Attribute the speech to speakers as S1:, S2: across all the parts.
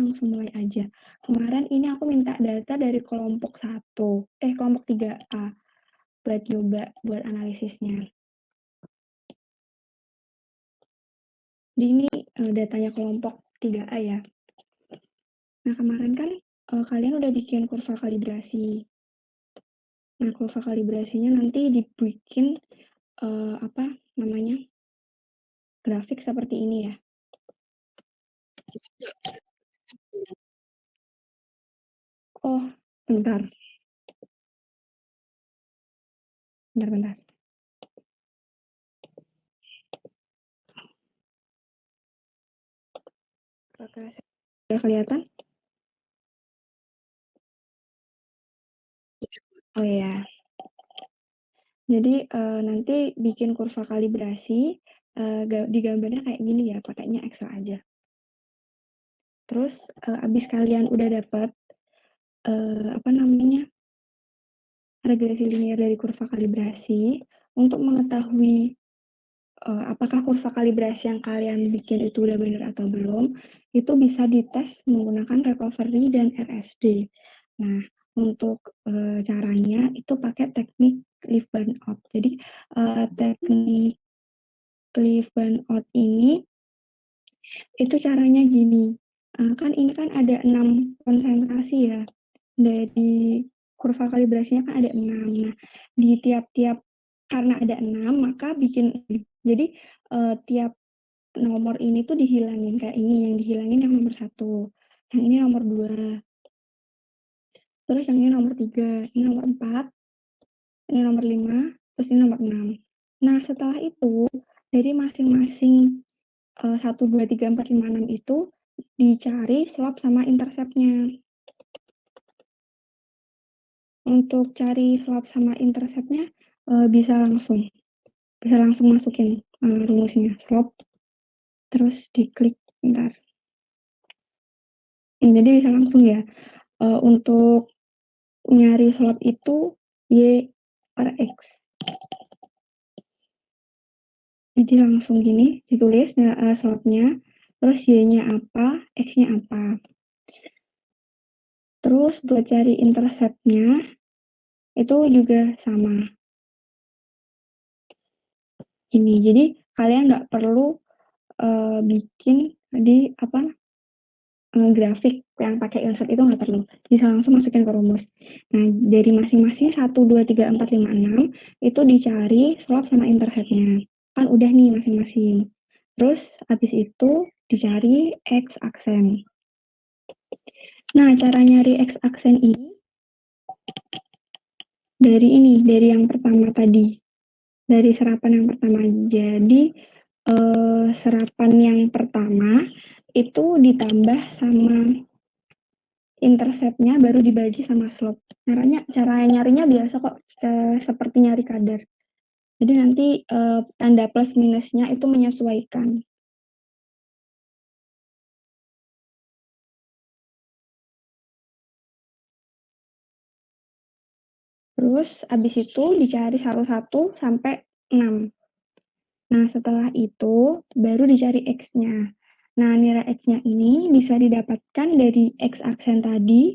S1: langsung mulai aja. Kemarin ini aku minta data dari kelompok 3A buat coba buat analisisnya. Jadi ini datanya kelompok 3A ya. Nah, kemarin kan kalian udah bikin kurva kalibrasi. Nah, kurva kalibrasinya nanti dibikin grafik seperti ini ya. Oh, bentar. Oke, sudah kelihatan? Oh ya. Jadi nanti bikin kurva kalibrasi di gambarnya kayak gini ya, pakainya Excel aja. Terus abis kalian udah dapat regresi linear dari kurva kalibrasi, untuk mengetahui apakah kurva kalibrasi yang kalian bikin itu udah benar atau belum, itu bisa dites menggunakan recovery dan RSD. Nah, untuk caranya itu pakai teknik Cliff burn out. Jadi teknik Cliff burn out ini itu caranya gini, kan ini kan ada 6 konsentrasi ya, dari kurva kalibrasinya kan ada 6. Nah, di tiap-tiap karena ada 6 maka bikin jadi tiap nomor ini tuh dihilangin, kayak ini yang dihilangin yang nomor 1, yang ini nomor 2, terus yang ini nomor 3, ini nomor 4, ini nomor 5, terus ini nomor 6. Nah, setelah itu dari masing-masing 1, 2, 3, 4, 5, 6 itu dicari slope sama intercept-nya. Untuk cari slope sama intercept-nya bisa langsung masukin rumusnya slope, terus diklik, bentar. Jadi bisa langsung ya, untuk nyari slope itu Y per X. Jadi langsung gini ditulis slope-nya, terus Y-nya apa, X-nya apa. Terus buat cari intercept-nya itu juga sama. Gini, jadi kalian nggak perlu bikin di grafik yang pakai insert itu nggak perlu, bisa langsung masukin ke rumus. Nah, dari masing-masing 1, 2, 3, 4, 5, 6 itu dicari slope sama intercept-nya. Kan udah nih masing-masing. Terus habis itu dicari X aksen. Nah, cara nyari X aksen ini dari yang pertama tadi, dari serapan yang pertama. Jadi serapan yang pertama itu ditambah sama intercept-nya baru dibagi sama slope. Cara nyarinya biasa kok, seperti nyari kadar. Jadi nanti tanda plus minusnya itu menyesuaikan. Terus habis itu dicari 1 sampai 6. Nah, setelah itu baru dicari X-nya. Nah, nilai X-nya ini bisa didapatkan dari X aksen tadi,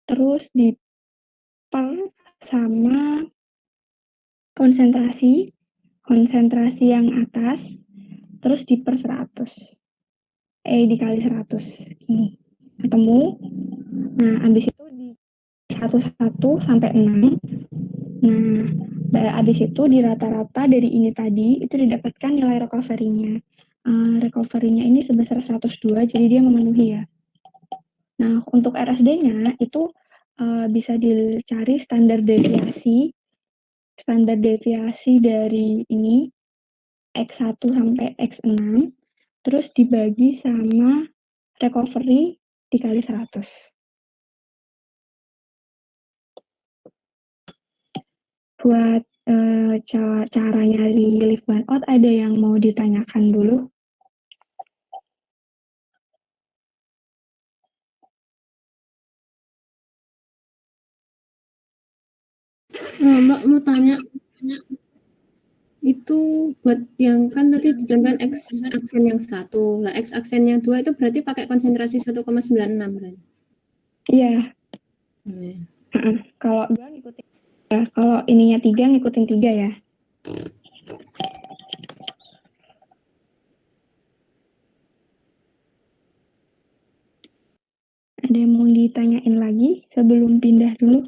S1: terus diper sama konsentrasi yang atas, terus diper 100. Dikali 100. Ini ketemu. Nah, habis itu di 1 sampai 6. Nah, habis itu di rata-rata dari ini tadi itu didapatkan nilai recovery-nya. Recovery-nya ini sebesar 102, jadi dia memenuhi ya. Nah, untuk RSD-nya itu bisa dicari standar deviasi dari ini X1 sampai X6, terus dibagi sama recovery dikali 100. Buat cara nyari lift burn out ada yang mau ditanyakan dulu?
S2: Mbak mau tanya. Itu buat yang kan tadi dicontohkan X aksen yang 1. Lah X aksen yang 2 itu berarti pakai konsentrasi 1,96 berarti.
S1: Iya.
S2: Iya.
S1: Kalau 2 ngikutin ya, kalau ininya 3 ngikutin 3 ya. Ada yang mau ditanyain lagi sebelum pindah dulu?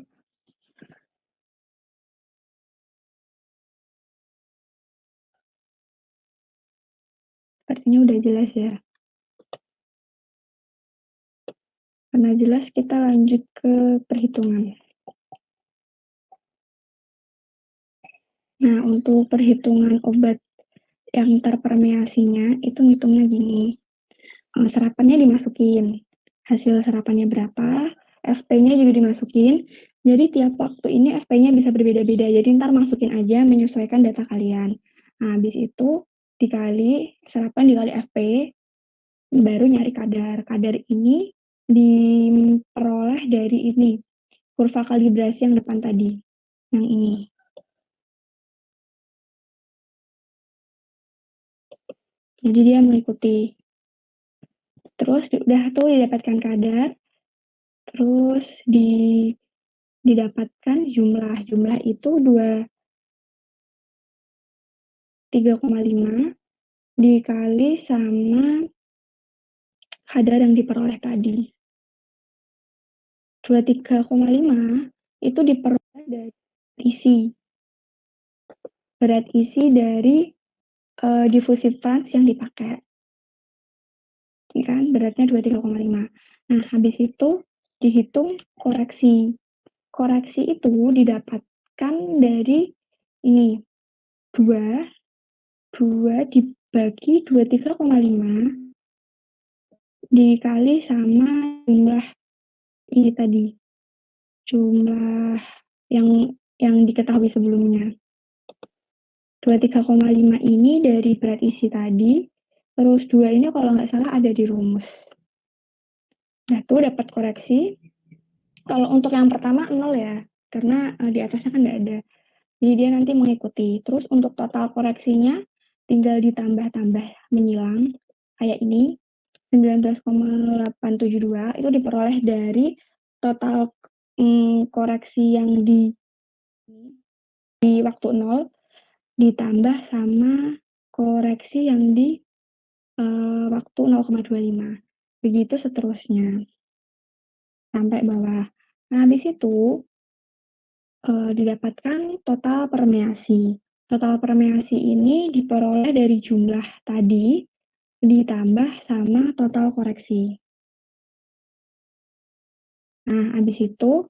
S1: Sepertinya udah jelas ya. Karena jelas kita lanjut ke perhitungan. Nah, untuk perhitungan obat yang terpermeasinya itu ngitungnya gini. Serapannya dimasukin, hasil serapannya berapa, FP-nya juga dimasukin. Jadi tiap waktu ini FP-nya bisa berbeda-beda. Jadi ntar masukin aja menyesuaikan data kalian. Nah, habis itu dikali serapan dikali FP, baru nyari kadar. Kadar ini diperoleh dari ini, kurva kalibrasi yang depan tadi, yang ini. Jadi dia mengikuti. Terus udah tuh didapatkan kadar, terus didapatkan jumlah itu 3,5 dikali sama kadar yang diperoleh tadi. 23,5 itu diperoleh dari isi. Berat isi dari diffusive Franz yang dipakai. Ini kan beratnya 23,5. Nah, habis itu dihitung koreksi. Koreksi itu didapatkan dari ini 2 dibagi 23,5 dikali sama jumlah ini tadi, jumlah yang diketahui sebelumnya. 23,5 ini dari berat isi tadi, terus 2 ini kalau nggak salah ada di rumus. Nah, tuh dapat koreksi. Kalau untuk yang pertama 0 ya, karena di atasnya kan nggak ada. Jadi dia nanti mengikuti. Terus untuk total koreksinya tinggal ditambah-tambah menyilang kayak ini 19,872 itu diperoleh dari total koreksi yang di waktu 0 ditambah sama koreksi yang di waktu 0,25. Begitu seterusnya sampai bawah. Nah, habis itu didapatkan total permeasi. Total permeasi ini diperoleh dari jumlah tadi ditambah sama total koreksi. Nah, habis itu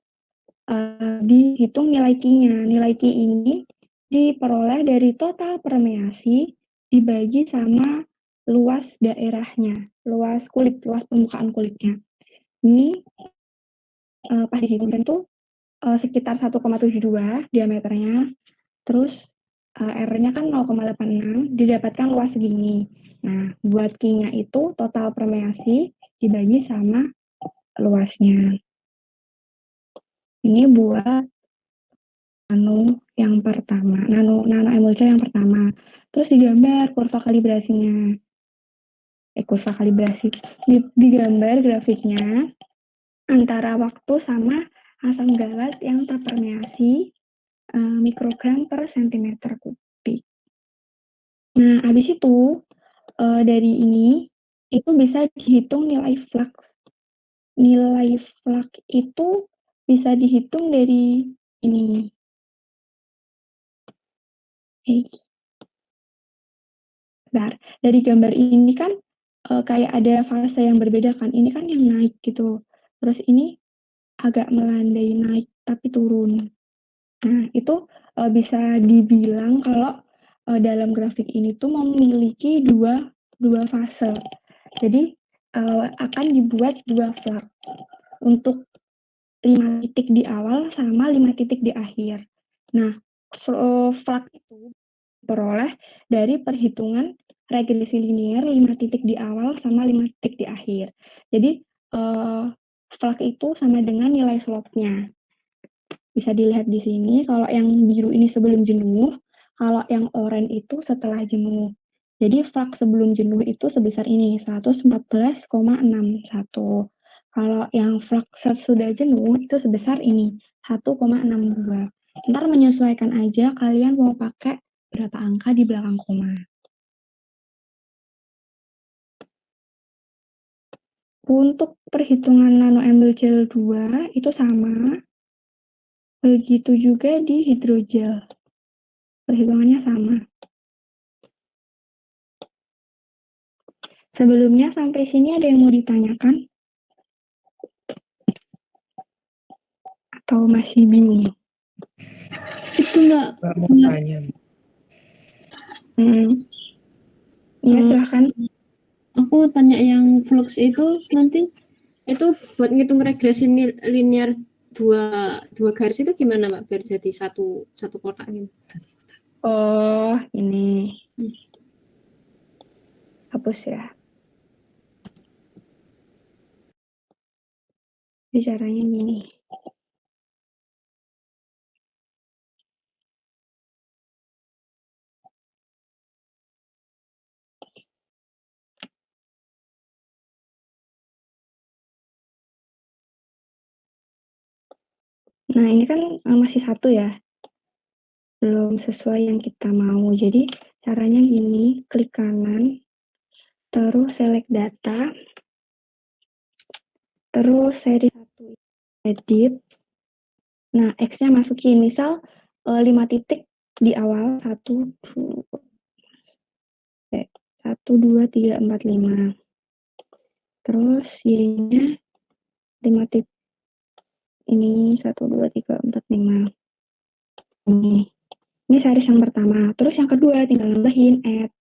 S1: dihitung nilai Q-nya. Nilai Q ini diperoleh dari total permeasi dibagi sama luas daerahnya, luas permukaan kulitnya. Ini pas dihitung tuh sekitar 1,72 diameternya, terus R-nya kan 0,86, didapatkan luas segini. Nah, buat Q-nya itu total permeasi dibagi sama luasnya. Ini buat yang pertama, nano emulsion yang pertama. Terus digambar kurva kalibrasinya. Kurva kalibrasi. Digambar grafiknya antara waktu sama asam galat yang terpermeasi mikrogram per sentimeter kubik. Nah, habis itu dari ini itu bisa dihitung nilai flux. Nilai flux itu bisa dihitung dari ini. Bentar, dari gambar ini kan kayak ada fase yang berbeda kan. Ini kan yang naik gitu. Terus ini agak melandai naik tapi turun. Nah, itu bisa dibilang kalau dalam grafik ini tuh memiliki dua fase. Jadi akan dibuat 2 flux untuk 5 titik di awal sama 5 titik di akhir. Nah, flux itu diperoleh dari perhitungan regresi linear 5 titik di awal sama 5 titik di akhir. Jadi flux itu sama dengan nilai slope-nya. Bisa dilihat di sini, kalau yang biru ini sebelum jenuh, Kalau yang oranye itu setelah jenuh. Jadi flux sebelum jenuh itu sebesar ini, 114,61. Kalau yang flux sesudah jenuh itu sebesar ini, 1,62. Ntar menyesuaikan aja kalian mau pakai berapa angka di belakang koma. Untuk perhitungan nanoambil 2 itu sama, begitu juga di hidrogel. Perhitungannya sama. Sebelumnya sampai sini ada yang mau ditanyakan? Atau masih bingung?
S2: Itu Mbak.
S3: Mau tanya.
S1: Iya, silahkan.
S2: Aku tanya yang flux itu nanti itu buat ngitung regresi linear dua garis itu gimana Mbak biar jadi satu kotak gitu?
S1: Oh, ini. Hapus ya. Bicaranya gini. Nah, ini kan masih satu ya. Belum sesuai yang kita mau. Jadi, caranya gini, klik kanan, terus select data, terus seri 1 edit. Nah, X-nya masukin. Misal 5 titik di awal, 1, 2, 3, 4, 5. Terus Y-nya 5 titik. Ini 1, 2, 3, 4, 5. Ini series yang pertama. Terus yang kedua tinggal nambahin add.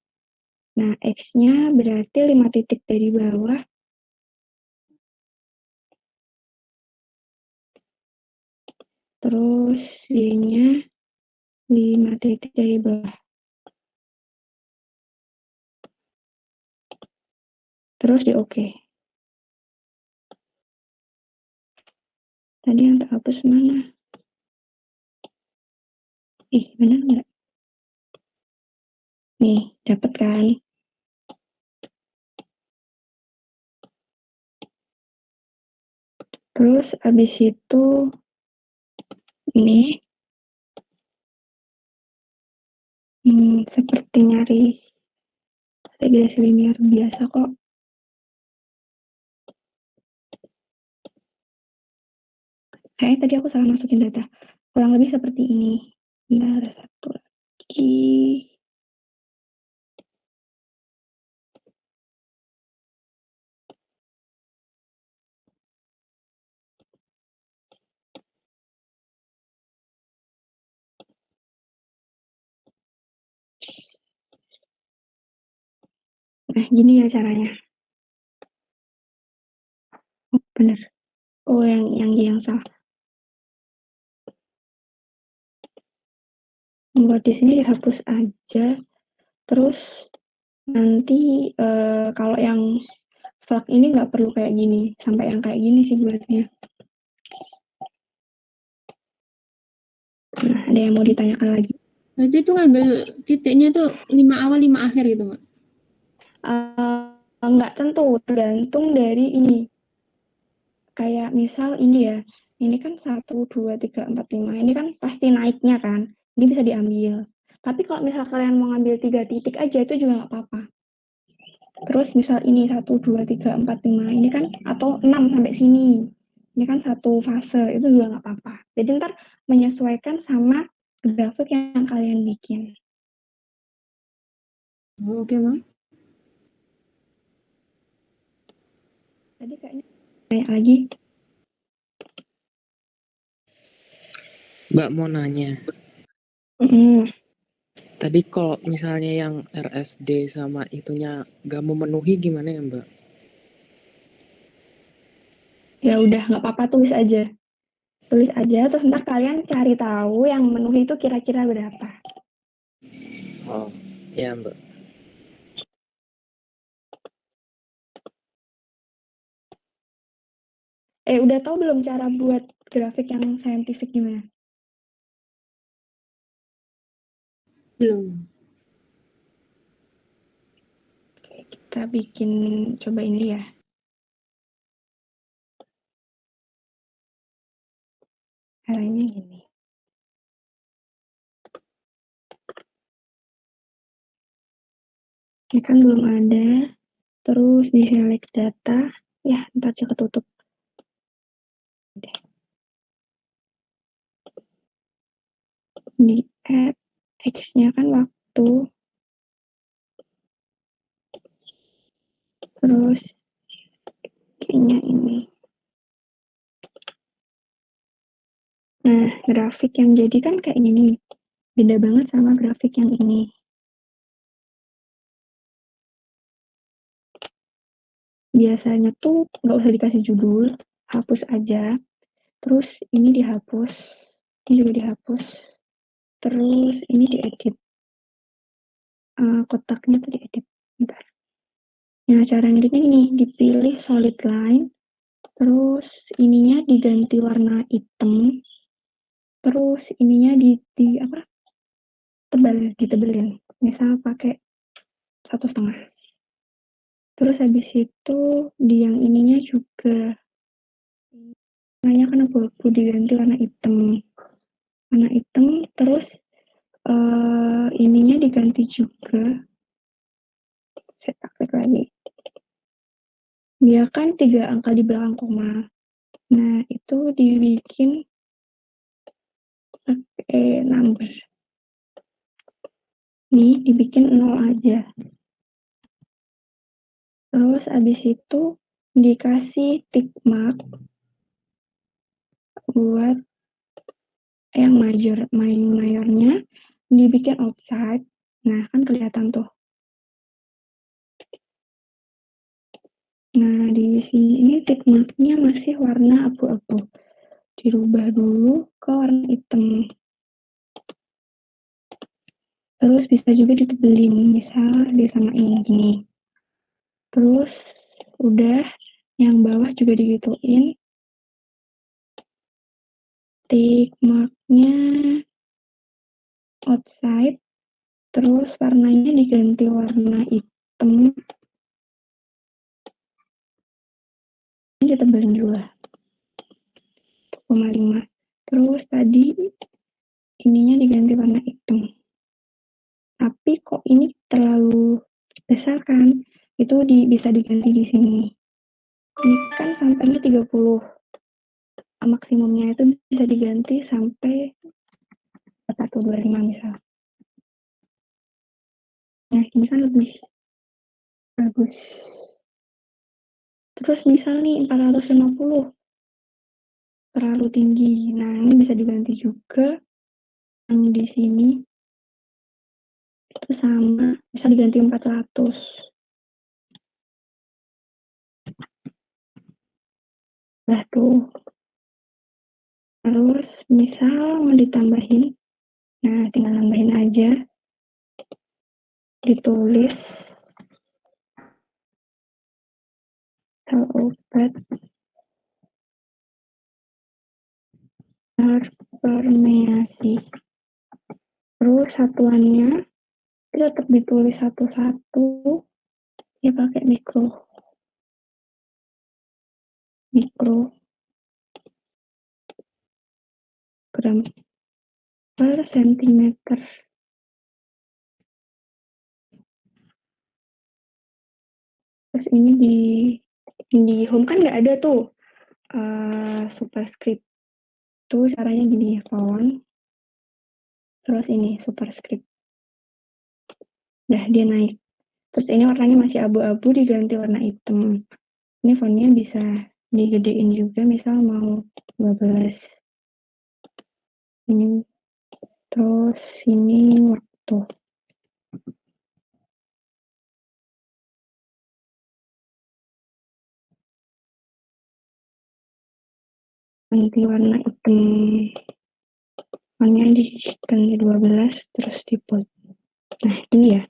S1: Nah, X-nya berarti 5 titik dari bawah. Terus Y-nya 5 titik dari bawah. Terus di OK. Tadi yang terhapus mana? Ih, bener nggak? Nih, dapet kan? Terus abis itu ini seperti nyari regresi linear biasa kok. Kayaknya tadi aku salah masukin data. Kurang lebih seperti ini. Bentar, satu lagi. Nah, gini ya caranya. Oh, bener. Oh, yang salah. Buat di sini dihapus aja. Terus nanti kalau yang flux ini nggak perlu kayak gini. Sampai yang kayak gini sih buatnya. Nah, ada yang mau ditanyakan lagi?
S2: Berarti itu ngambil titiknya tuh 5 awal 5 akhir gitu Mbak?
S1: Nggak tentu, tergantung dari ini. Kayak misal ini ya, ini kan 1, 2, 3, 4, 5. Ini kan pasti naiknya kan. Ini bisa diambil. Tapi kalau misal kalian mau ngambil 3 titik aja itu juga nggak apa-apa. Terus misal ini 1, 2, 3, 4, 5. Ini kan atau 6 sampai sini. Ini kan satu fase, itu juga nggak apa-apa. Jadi ntar menyesuaikan sama grafik yang kalian bikin.
S2: Oke Mbak.
S1: Tadi kayaknya banyak lagi.
S3: Mbak mau nanya. Tadi kalau misalnya yang RSD sama itunya gak memenuhi gimana ya Mbak?
S1: Ya udah nggak apa-apa, tulis aja. Tulis aja, terus ntar kalian cari tahu yang memenuhi itu kira-kira berapa.
S3: Oh, ya Mbak.
S1: Udah tahu belum cara buat grafik yang scientific gimana?
S2: Belum.
S1: Oke, kita bikin coba ini ya. Caranya gini. Ini kan belum ada. Terus di select data. Ya, ntar dia ketutup. Di add X-nya kan waktu. Terus kayaknya ini. Nah, grafik yang jadi kan kayak gini. Beda banget sama grafik yang ini. Biasanya tuh nggak usah dikasih judul, hapus aja. Terus ini dihapus, ini juga dihapus. Terus ini diedit. Kotaknya tuh diedit. Bentar. Nah, cara ngeditnya gini, dipilih solid line. Terus ininya diganti warna hitam. Terus ininya ditebelin. Misal pakai 1,5. Terus habis itu di yang ininya juga warnanya kan abu-abu diganti warna hitam. Terus ininya diganti juga. Saya praktek lagi. Dia kan 3 angka di belakang koma. Nah, itu dibikin pakai number. Nih, dibikin 0 aja. Terus abis itu dikasih tick mark buat yang mayornya dibikin outside. Nah, kan kelihatan tuh. Nah, di sini tick marknya masih warna abu-abu. Dirubah dulu ke warna hitam. Terus bisa juga ditebelin, misal disamain gini. Terus udah, yang bawah juga digituin. Tick marknya outside. Terus warnanya diganti warna hitam. Ini ditebelin juga. 0,5. Terus tadi ininya diganti warna hitam. Tapi kok ini terlalu besar kan? Itu bisa diganti di sini. Ini kan sampainya 30. Maksimumnya itu bisa diganti sampai 125 misal. Nah, ini kan lebih bagus. Terus misal nih 450 terlalu tinggi. Nah, ini bisa diganti juga. Yang di sini itu sama, bisa diganti 400. Nah, tuh. Terus misal mau ditambahin, nah tinggal nambahin aja. Ditulis sel obat permeasi. Terus satuannya itu tetap ditulis satu-satu, ya pakai mikrogram per sentimeter. Terus ini di home kan nggak ada tuh superscript. Tuh caranya gini, font. Terus ini superscript. Dah dia naik. Terus ini warnanya masih abu-abu diganti warna hitam. Ini fontnya bisa digedein juga, misal mau 12. Ini terus ini waktu. Ganti warna hitam. Warnanya diganti 12 terus di bold. Nah, ini ya.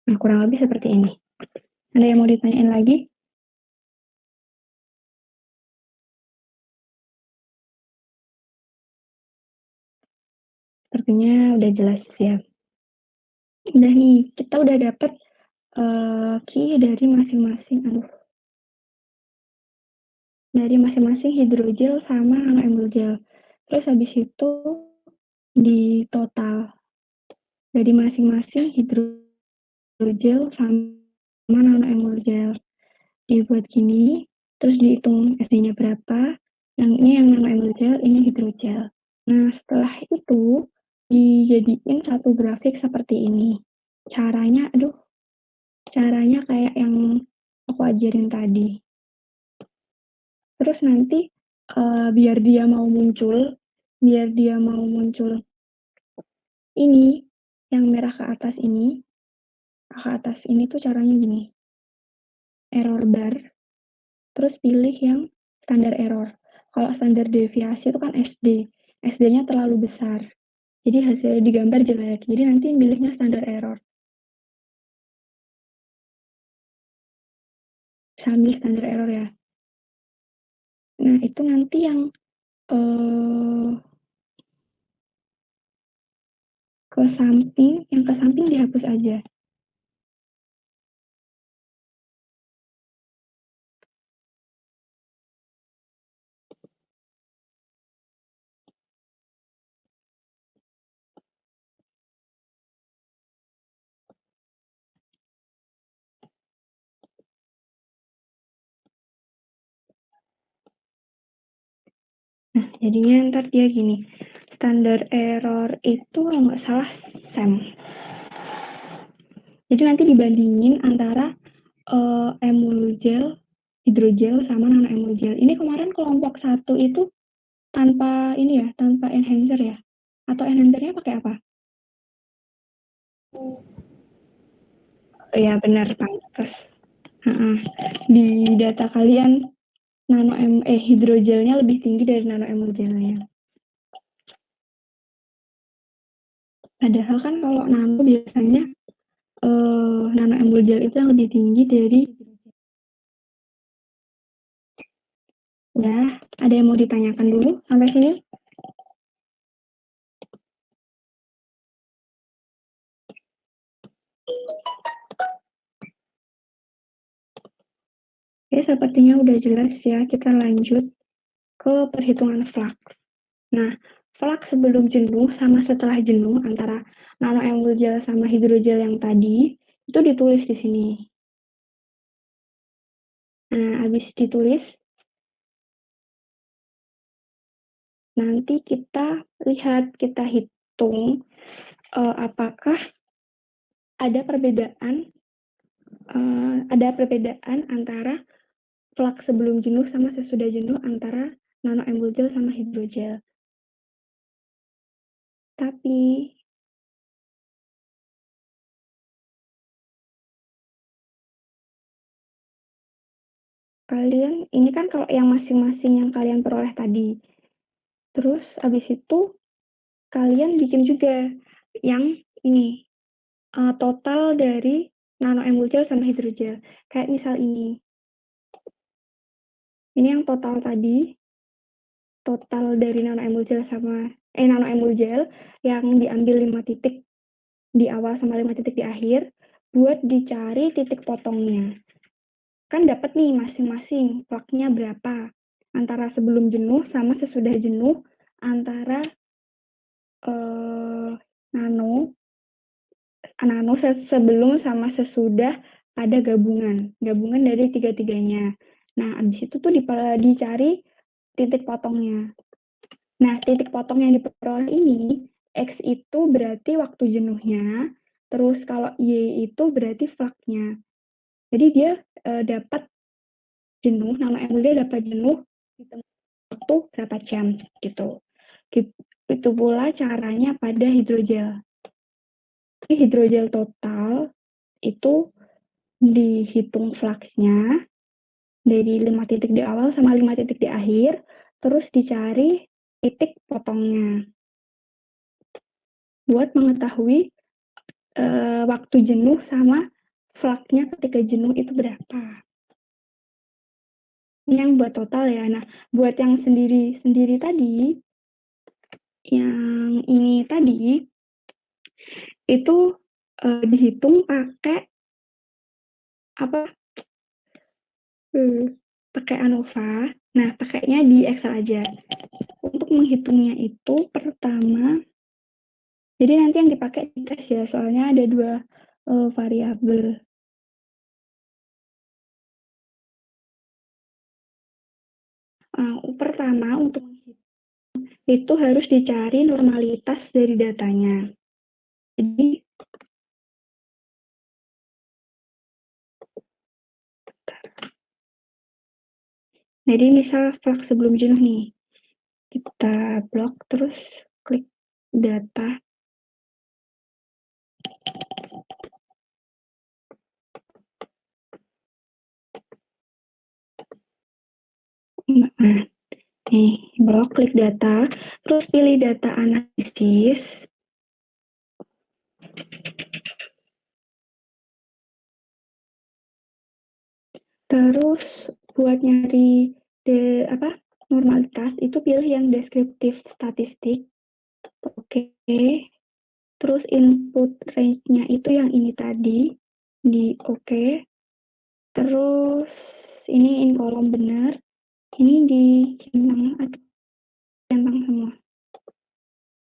S1: Nah, kurang lebih seperti ini. Ada yang mau ditanyain lagi? waktunya udah jelas ya. Udah nih, kita udah dapet Ki dari masing-masing hidrogel sama nanoemulgel. Terus habis itu di total dari masing-masing hidrogel sama nanoemulgel. Dibuat gini, terus dihitung SD-nya berapa. Yang ini yang nanoemulgel, ini hidrogel. Nah, setelah itu dijadiin satu grafik seperti ini. Caranya kayak yang aku ajarin tadi. Terus nanti biar dia mau muncul ini yang merah ke atas ini tuh caranya gini. Error bar, terus pilih yang standar error. Kalau standar deviasi itu kan SD. SD-nya terlalu besar. Jadi hasilnya digambar jelek. Jadi nanti pilihnya standar error. Sambil standar error ya. Nah, itu nanti yang ke samping dihapus aja. Nah, jadinya ntar dia gini. Standar error itu kalau nggak salah SEM. Jadi nanti dibandingin antara emulgel, hidrogel sama nanoemulgel. Ini kemarin kelompok 1 itu tanpa enhancer ya? Atau enhancernya pakai apa? Iya benar, pantes. Di data kalian hidrogelnya lebih tinggi dari nanoemulgelnya. Padahal kan kalau nano biasanya nanoemulgel itu yang lebih tinggi dari ya. Ada yang mau ditanyakan dulu sampai sini? Oke, sepertinya udah jelas ya. Kita lanjut ke perhitungan flux. Nah, flux sebelum jenuh sama setelah jenuh antara nanoemulgel sama hidrogel yang tadi itu ditulis di sini. Nah, habis ditulis, nanti kita hitung apakah ada perbedaan antara flux sebelum jenuh sama sesudah jenuh antara nanoemulgel sama hidrogel. Tapi kalian ini kan kalau yang masing-masing yang kalian peroleh tadi. Terus habis itu kalian bikin juga yang ini total dari nanoemulgel sama hidrogel. Kayak misal ini. Ini yang total tadi. Total dari nanoemulgel yang diambil 5 titik di awal sama 5 titik di akhir buat dicari titik potongnya. Kan dapat nih masing-masing flux-nya berapa antara sebelum jenuh sama sesudah jenuh antara nano sebelum sama sesudah ada gabungan dari tiga-tiganya. Nah, abis itu tuh dicari titik potongnya. Nah, titik potong yang diperoleh ini, X itu berarti waktu jenuhnya, terus kalau Y itu berarti flux-nya. Jadi dia dapat jenuh, nanoemulgel dapat jenuh waktu berapa jam gitu. Itu pula caranya pada hidrogel. Hidrogel total itu dihitung flux-nya dari 5 titik di awal sama 5 titik di akhir, terus dicari titik potongnya. Buat mengetahui waktu jenuh sama flux-nya ketika jenuh itu berapa. Ini yang buat total ya. Nah, buat yang sendiri tadi, yang ini tadi itu dihitung pakai pakai ANOVA. Nah, pakainya di Excel aja. Untuk menghitungnya itu pertama, jadi nanti yang dipakai di tes ya, soalnya ada 2 variabel. Pertama untuk itu harus dicari normalitas dari datanya. Jadi misal flux sebelum jenuh nih, kita blok terus klik data. Nah, nih blok klik data, terus pilih data analisis. Terus buat nyari normalitas itu pilih yang deskriptif statistik. Oke. Terus input range-nya itu yang ini tadi di oke. Terus ini in kolom benar. Ini di centang semua.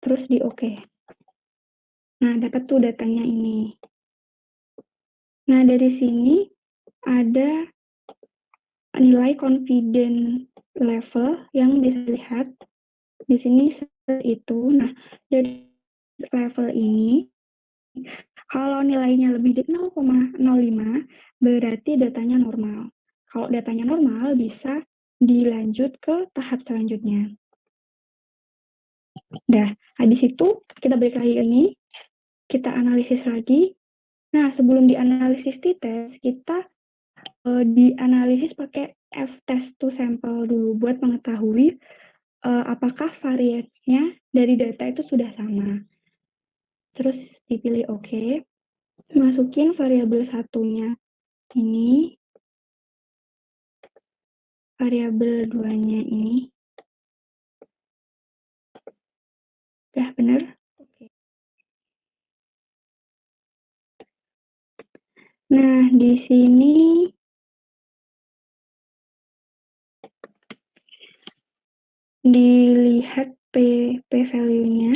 S1: Terus di oke. Nah, dapat tuh datanya ini. Nah, dari sini ada nilai confidence level yang bisa dilihat di sini itu. Nah, dari level ini kalau nilainya lebih dari 0,05 berarti datanya normal. Kalau datanya normal bisa dilanjut ke tahap selanjutnya. Udah, habis itu kita balik lagi ini, kita analisis lagi. Nah, sebelum dianalisis t-test, kita dianalisis pakai f-test to sample dulu buat mengetahui apakah variannya dari data itu sudah sama. Terus dipilih oke. Masukin variabel satunya ini, variabel 2-nya ini. Udah bener? Oke. Nah, di sini dilihat P value-nya.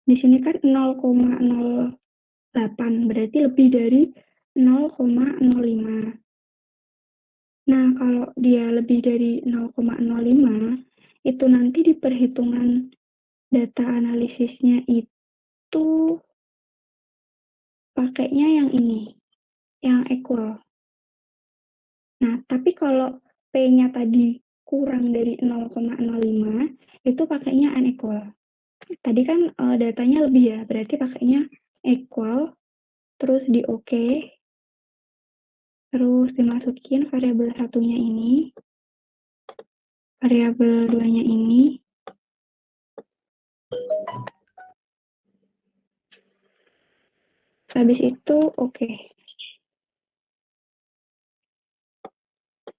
S1: Di sini kan 0,08, berarti lebih dari 0,05. Nah, kalau dia lebih dari 0,05, itu nanti di perhitungan data analisisnya itu pakainya yang ini, yang equal. Nah, tapi kalau P-nya tadi kurang dari 0,05, itu pakainya unequal. Tadi kan datanya lebih ya, berarti pakainya equal, terus di oke, terus dimasukin variabel satunya ini, variabel 2-nya ini. Habis itu oke.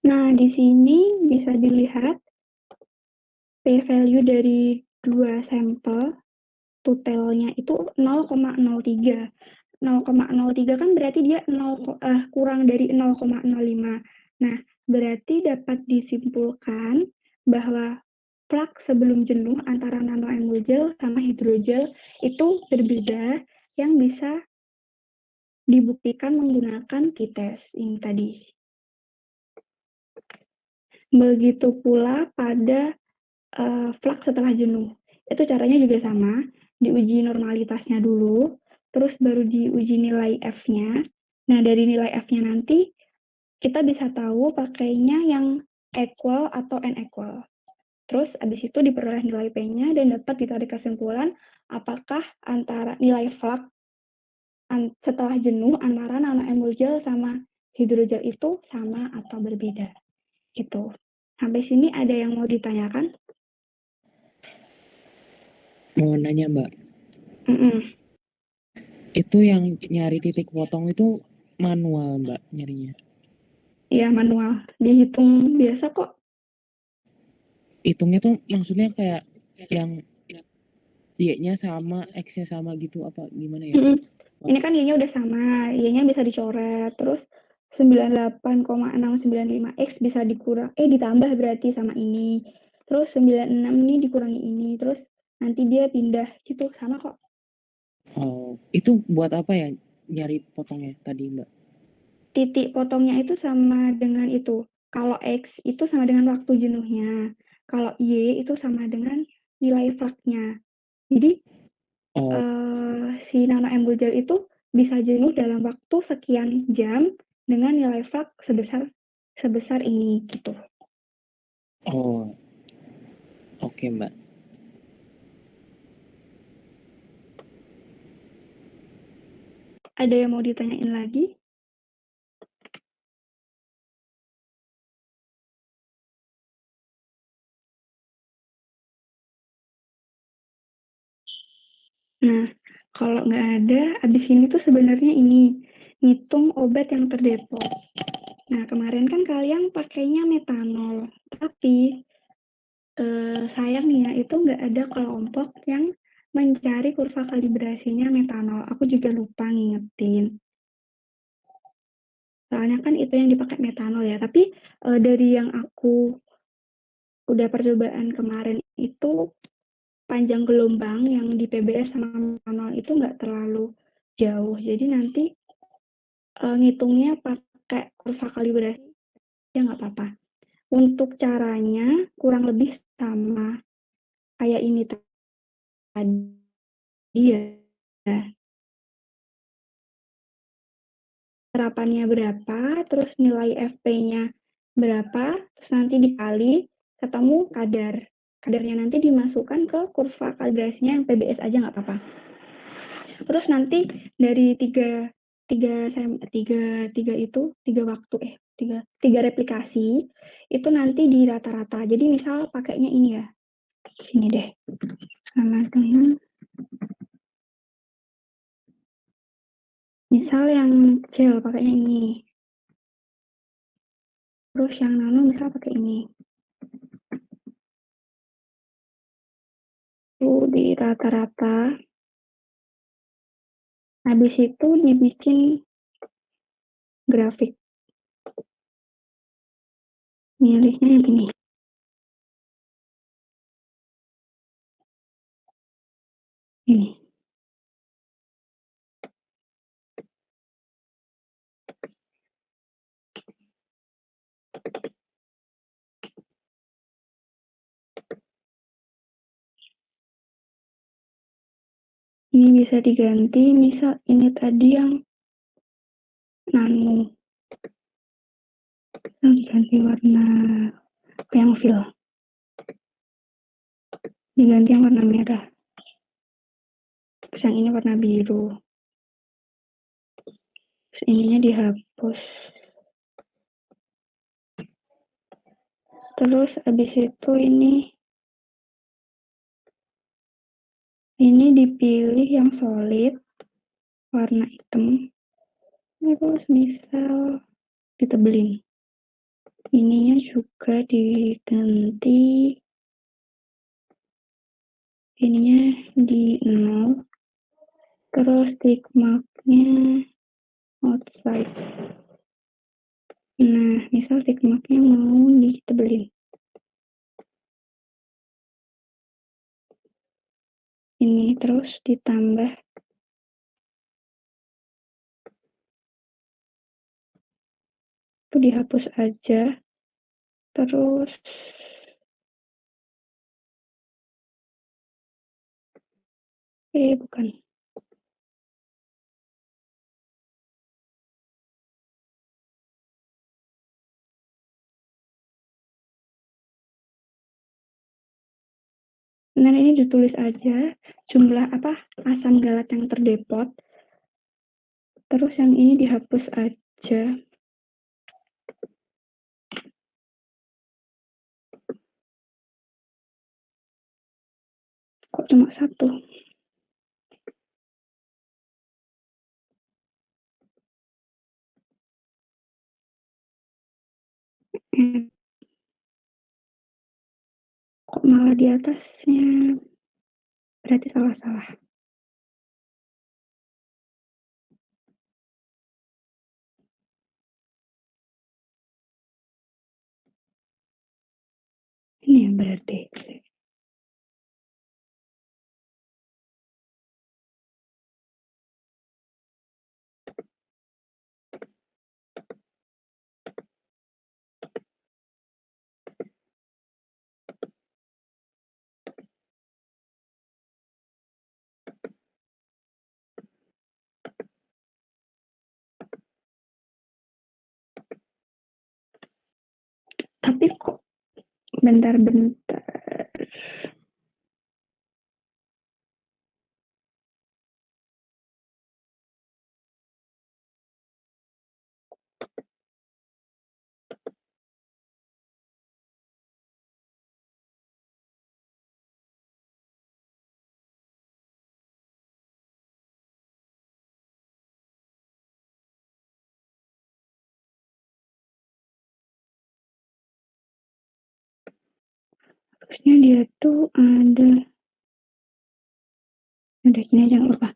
S1: Nah, di sini bisa dilihat P value dari 2 sampel totalnya itu 0,03. 0,03 kan berarti dia kurang dari 0,05. Nah, berarti dapat disimpulkan bahwa flux sebelum jenuh antara nanoemulgel sama hidrogel itu berbeda, yang bisa dibuktikan menggunakan t-test ini tadi. Begitu pula pada flux setelah jenuh. Itu caranya juga sama, diuji normalitasnya dulu, terus baru diuji nilai F-nya. Nah, dari nilai F-nya nanti kita bisa tahu pakainya yang equal atau unequal. Terus abis itu diperoleh nilai P-nya dan dapat ditarik kesimpulan apakah antara nilai flux setelah jenuh antara nanoemulgel sama hidrogel itu sama atau berbeda. Gitu. Sampai sini ada yang mau ditanyakan?
S3: Mau nanya Mbak, itu yang nyari titik potong itu manual Mbak nyarinya?
S1: Iya, manual. Dihitung biasa kok.
S3: Hitungnya tuh maksudnya kayak yang Y-nya sama, X-nya sama gitu apa gimana ya?
S1: Ini kan Y-nya udah sama, Y-nya bisa dicoret, terus 98,695X bisa ditambah berarti sama ini. Terus 96 ini dikurangi ini, terus nanti dia pindah gitu, sama kok.
S3: Oh, itu buat apa ya nyari potongnya tadi, Mbak?
S1: Titik potongnya itu sama dengan itu. Kalau X itu sama dengan waktu jenuhnya. Kalau Y itu sama dengan nilai flak-nya. Jadi
S3: Oh,
S1: si nano embol gel itu bisa jenuh dalam waktu sekian jam dengan nilai flak sebesar ini gitu.
S3: oh, oke Mbak.
S1: Ada yang mau ditanyain lagi? Nah, kalau nggak ada, abis ini tuh sebenarnya ini, ngitung obat yang terdepot. Nah, kemarin kan kalian pakainya metanol, tapi sayangnya itu nggak ada kelompok yang mencari kurva kalibrasinya metanol. Aku juga lupa ngingetin. Soalnya kan itu yang dipakai metanol ya, tapi dari yang aku udah percobaan kemarin itu panjang gelombang yang di PBS sama metanol itu nggak terlalu jauh. Jadi nanti ngitungnya pakai kurva kalibrasi ya nggak apa-apa. Untuk caranya kurang lebih sama kayak ini tadi ya. Serapannya berapa, terus nilai FP-nya berapa, terus nanti dikali ketemu kadar. Kadarnya nanti dimasukkan ke kurva kalibrasinya yang PBS aja nggak apa-apa. Terus nanti dari tiga replikasi itu nanti di rata-rata. Jadi misal pakainya ini ya, sini deh, sama dengan misal yang gel pakainya ini, terus yang nano misal pakai ini. Tuh di rata-rata. Habis itu dibikin grafik. Milihnya yang ini. Ini. Ini bisa diganti, misal ini tadi yang nano. Diganti warna yang fill. Diganti yang warna merah. Terus yang ini warna biru. Terus ininya dihapus. Terus habis itu ini dipilih yang solid warna hitam. Terus misal ditebelin. Ininya juga diganti, ininya di 0, terus tick marknya outside. Nah, misal tick marknya mau ditebelin. Ini terus ditambah itu dihapus aja. Terus bukan. Nah, ini ditulis aja jumlah asam galat yang terdepot. Terus yang ini dihapus aja. Kok cuma satu? Kok malah di atasnya berarti salah-salah. Ini yang berarti. Tapi kok bentar-bentar. Harusnya dia tuh ada. Udah gini aja nggak apa-apa.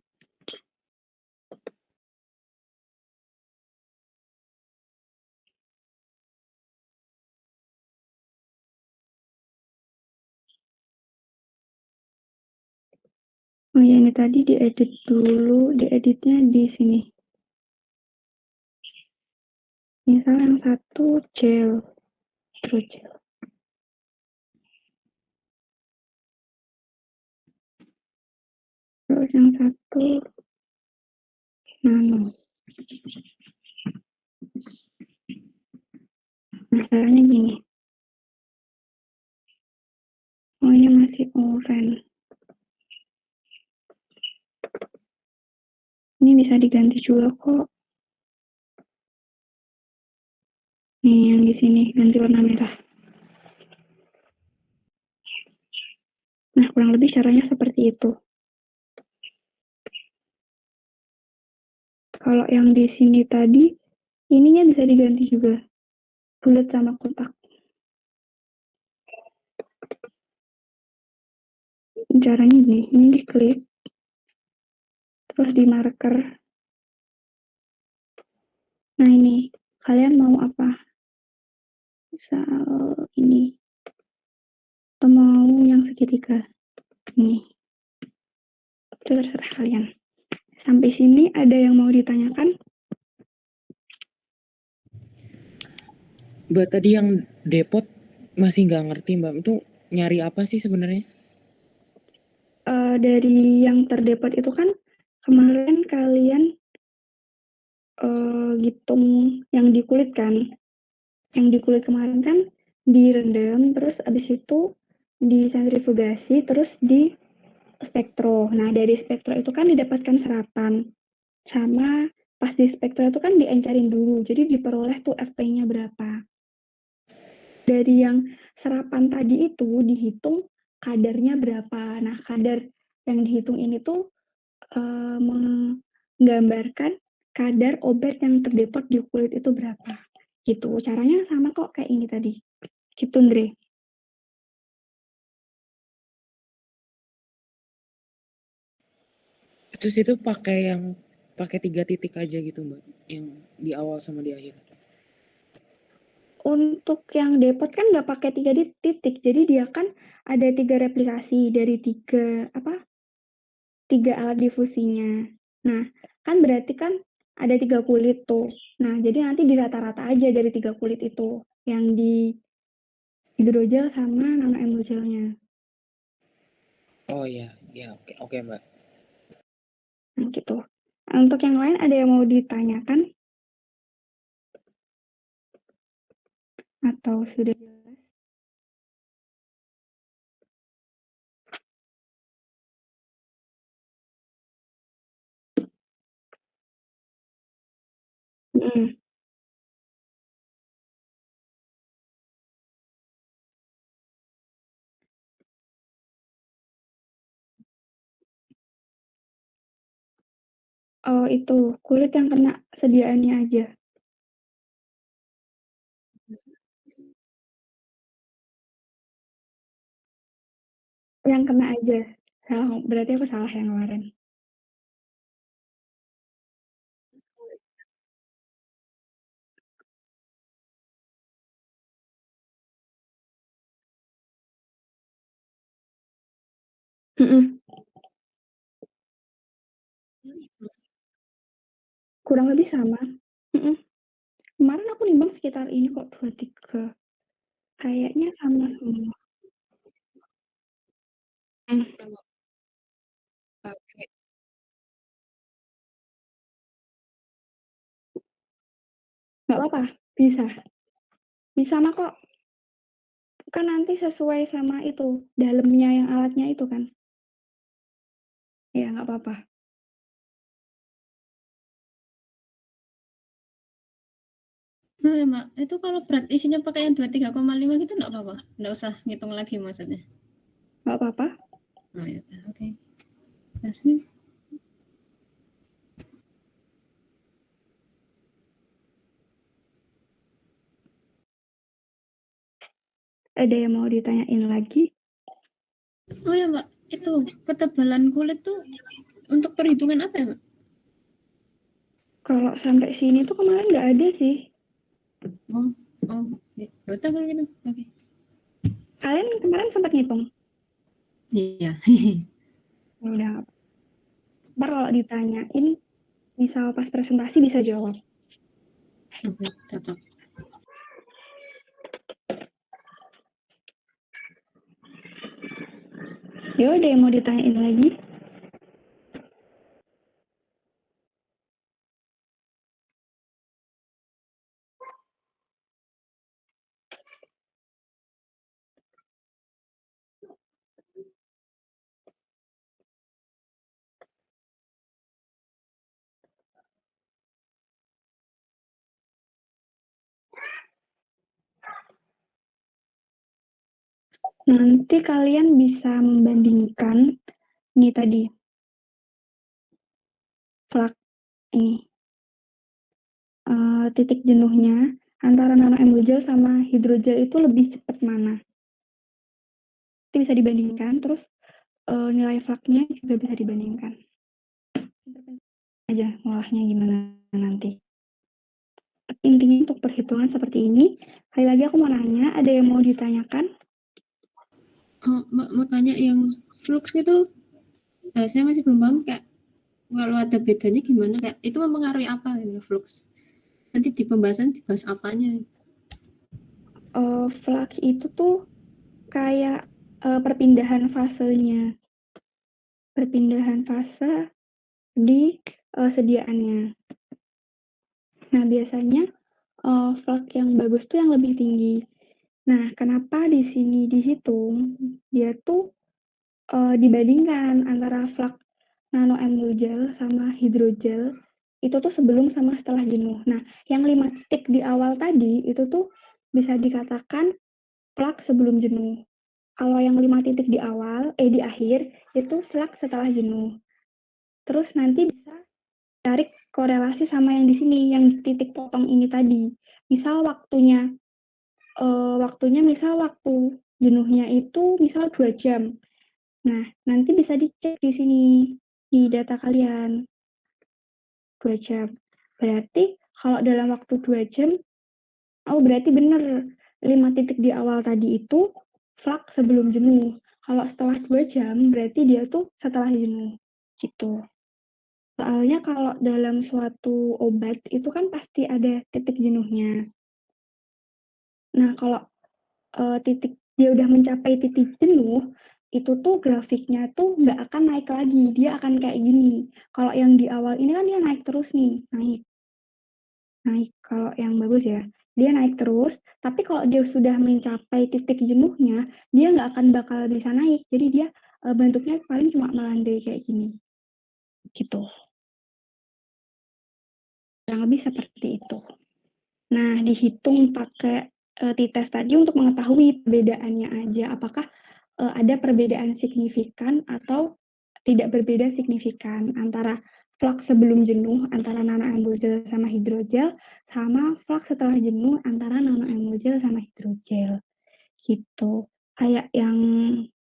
S1: Oh ya, ini tadi diedit dulu, dieditnya di sini. Misal yang satu gel, terus gel. Terus yang satu nano. Masalahnya gini. Oh ini masih orange. Ini bisa diganti juga kok. Nih yang di sini ganti warna merah. Nah kurang lebih caranya seperti itu. Kalau yang di sini tadi, ininya bisa diganti juga. Bulat sama kotak. Caranya gini, ini diklik. Terus di marker. Nah ini, kalian mau apa? Misal ini. Atau mau yang segitiga. Ini. Itu terserah kalian. Sampai sini ada yang mau ditanyakan?
S3: Mbak tadi yang depot masih nggak ngerti Mbak, itu nyari apa sih sebenarnya?
S1: Dari yang terdepot itu kan kemarin kalian hitung yang di kulit kan. Yang di kulit kemarin kan direndam, terus abis itu disentrifugasi, terus di spektro. Nah dari spektro itu kan didapatkan serapan. Sama pas di spektro itu kan diencerin dulu, jadi diperoleh tuh FP-nya berapa. Dari yang serapan tadi itu dihitung kadarnya berapa. Nah kadar yang dihitung ini tuh menggambarkan kadar obat yang terdepot di kulit itu berapa. Gitu. Caranya sama kok kayak ini tadi. Gitu, Andre.
S3: Terus itu pakai 3 titik aja gitu Mbak, yang di awal sama di akhir.
S1: Untuk yang depot kan nggak pakai 3 titik, jadi dia kan ada 3 replikasi dari 3 alat difusinya. Nah, kan berarti kan ada 3 kulit tuh. Nah, jadi nanti di rata-rata aja dari 3 kulit itu yang di hidrogel sama nano emulgelnya.
S3: Oh iya, ya oke Mbak.
S1: Nah, gitu. Untuk yang lain ada yang mau ditanyakan? Atau sudah jelas? Mm. Oh itu, kulit yang kena sediaannya aja. Yang kena aja. Salah, berarti aku salah yang kemarin. Mhm. Kurang lebih sama. Mhm. Kemarin aku nimbang sekitar ini kok, 23. Kayaknya sama semua. Mhm.
S2: Kalau pakai
S1: Nggak apa-apa, bisa. Bisa mah kok. Kan nanti sesuai sama itu, dalemnya yang alatnya itu kan. Iya, nggak apa-apa.
S2: oh ya, Mbak, itu kalau berat isinya pakai yang 23,5 gitu enggak apa-apa? Enggak usah ngitung lagi maksudnya?
S1: Nggak apa-apa.
S2: Oh ya oke. Masih
S1: Ada yang mau ditanyain lagi?
S2: oh ya, Mbak, itu ketebalan kulit tuh untuk perhitungan apa ya, Mbak?
S1: Kalau sampai sini tuh kemarin nggak ada sih.
S2: Oh, oh, berarti kalau gitu. Oke.
S1: Kalian kemarin sempat ngitung?
S2: Iya.
S1: Ya udah, ntar kalau ditanyain, misal pas presentasi bisa jawab.
S2: Oke, cocok.
S1: Ya udah, yang mau ditanyain lagi? Nanti kalian bisa membandingkan ini tadi, flak ini, titik jenuhnya antara nano emulgel sama hidrogel itu lebih cepat mana. Itu bisa dibandingkan, terus nilai flaknya juga bisa dibandingkan. Aja ngolahnya gimana nanti. Intinya untuk perhitungan seperti ini. Sekali lagi aku mau nanya, ada yang mau ditanyakan?
S2: Oh, Mbak mau tanya yang flux itu, saya masih belum paham kayak kalau ada bedanya gimana, kayak itu mempengaruhi apa gitu flux? Nanti di pembahasan dibahas apanya?
S1: Flak itu tuh kayak perpindahan fasenya, perpindahan fase di sediaannya. Nah biasanya flak yang bagus tuh yang lebih tinggi. Nah kenapa di sini dihitung? Dia tuh dibandingkan antara flak nano emulgel sama hidrogel itu tuh sebelum sama setelah jenuh. Nah, yang 5 titik di awal tadi itu tuh bisa dikatakan flak sebelum jenuh. Kalau yang 5 titik di awal, di akhir itu flak setelah jenuh. Terus nanti bisa tarik korelasi sama yang di sini, yang titik potong ini tadi. Misal waktunya misal waktu jenuhnya itu misal 2 jam. Nah, nanti bisa dicek di sini, di data kalian, 2 jam. Berarti kalau dalam waktu 2 jam, oh berarti bener, 5 titik di awal tadi itu flak sebelum jenuh. Kalau setelah 2 jam, berarti dia tuh setelah jenuh, gitu. Soalnya kalau dalam suatu obat, itu kan pasti ada titik jenuhnya. Nah, kalau dia udah mencapai titik jenuh, itu tuh grafiknya tuh nggak akan naik lagi, dia akan kayak gini. Kalau yang di awal ini kan dia naik terus nih, naik. Naik, kalau yang bagus ya, dia naik terus, tapi kalau dia sudah mencapai titik jenuhnya, dia nggak akan bakal bisa naik. Jadi dia bentuknya paling cuma melandai kayak gini, gitu. Kurang lebih seperti itu. Nah, dihitung pakai t-test tadi untuk mengetahui perbedaannya aja, apakah ada perbedaan signifikan atau tidak berbeda signifikan antara flak sebelum jenuh antara nano emulgel sama hidrogel, sama flak setelah jenuh antara nano emulgel sama hidrogel, gitu. Kayak yang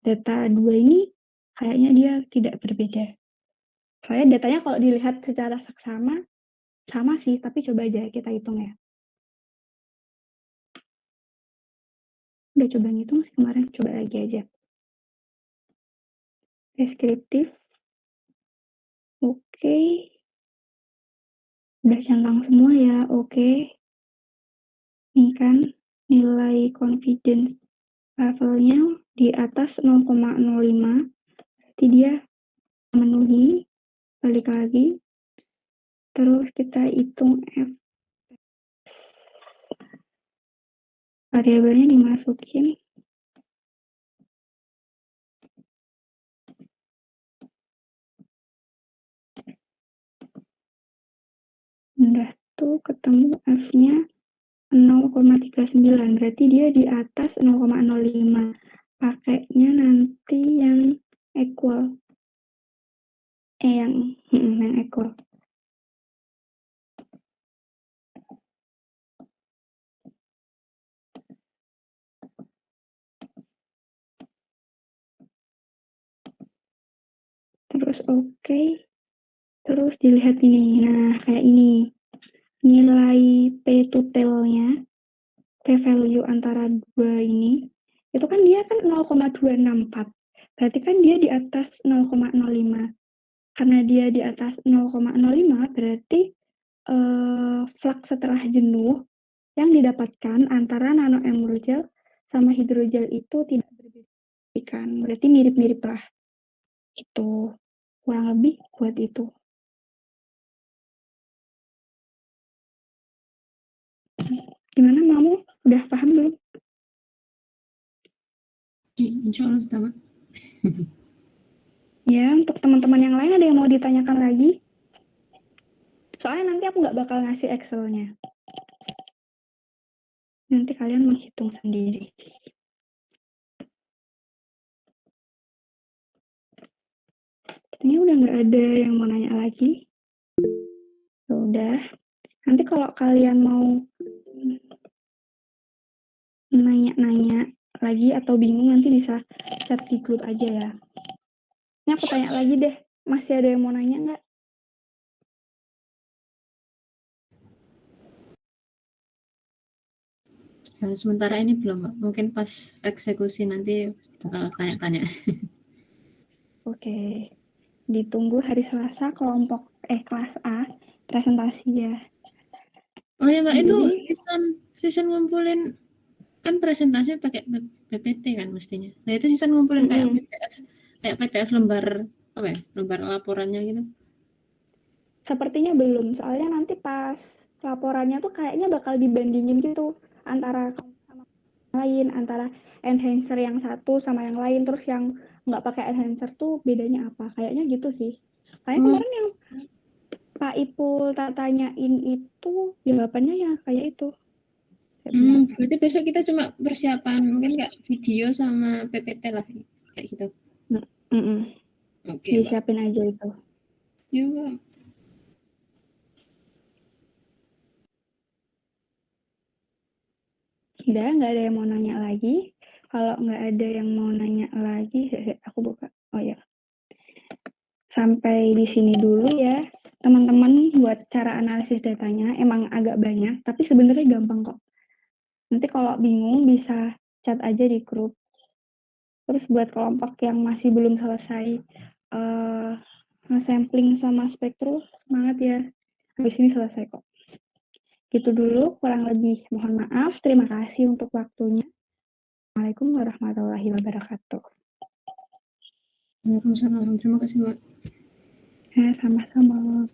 S1: data 2 ini kayaknya dia tidak berbeda. Soalnya datanya kalau dilihat secara seksama, sama sih, tapi coba aja kita hitung ya. Udah coba ngitung sih kemarin, coba lagi aja. Deskriptif. Oke. Udah centang semua ya, oke. Ini kan nilai confidence levelnya di atas 0,05. Berarti dia memenuhi, balik lagi. Terus kita hitung F. Variabelnya dimasukin. Udah tuh ketemu F-nya 0,39, berarti dia di atas 0,05. Pakainya nanti yang equal. Yang equal. Terus oke. Terus dilihat ini. Nah, kayak ini. Nilai P to tail-nya, P value antara dua ini, itu kan dia kan 0,264. Berarti kan dia di atas 0,05. Karena dia di atas 0,05, berarti flux setelah jenuh yang didapatkan antara nano aerogel sama hidrogel itu tidak berbeda. Berarti mirip-mirip lah. Itu kurang lebih buat itu. Gimana kamu? Udah paham belum?
S2: Insya Allah tamat.
S1: Ya, untuk teman-teman yang lain ada yang mau ditanyakan lagi? Soalnya nanti aku nggak bakal ngasih Excel-nya. Nanti kalian menghitung sendiri. Ini udah nggak ada yang mau nanya lagi. Udah. Nanti kalau kalian mau nanya-nanya lagi atau bingung, nanti bisa chat di grup aja ya. Ini aku tanya lagi deh, masih ada yang mau nanya nggak?
S2: Ya, sementara ini belum, Mbak. Mungkin pas eksekusi nanti bakal tanya-tanya.
S1: Oke. Ditunggu hari Selasa kelas A presentasi ya.
S2: Oh ya Mbak, itu
S1: Jadi,
S2: season ngumpulin kan presentasi pakai PPT kan mestinya. Nah itu season ngumpulin kayak PDF lembar apa ya, lembar laporannya gitu.
S1: sepertinya belum, soalnya nanti pas laporannya tuh kayaknya bakal dibandingin gitu antara sama lain, antara enhancer yang satu sama yang lain, terus yang nggak pakai enhancer tuh bedanya apa? Kayaknya gitu sih. Kayaknya kemarin yang Pak Ipul tanyain itu jawabannya ya kayak itu.
S2: Berarti besok kita cuma persiapan mungkin kayak video sama PPT lah kayak gitu. Oke, Mbak.
S1: Disiapin aja itu.
S2: Ya, Mbak.
S1: Udah, nggak ada yang mau nanya lagi. Kalau nggak ada yang mau nanya lagi, aku buka. Oh ya. Sampai di sini dulu ya. Teman-teman buat cara analisis datanya emang agak banyak, tapi sebenarnya gampang kok. Nanti kalau bingung bisa chat aja di grup. Terus buat kelompok yang masih belum selesai nge-sampling sama spektrum, semangat ya. Habis ini selesai kok. Gitu dulu, kurang lebih mohon maaf. Terima kasih untuk waktunya. Assalamualaikum warahmatullahi wabarakatuh.
S2: Waalaikumsalam. Terima kasih, Mbak.
S1: Sama-sama.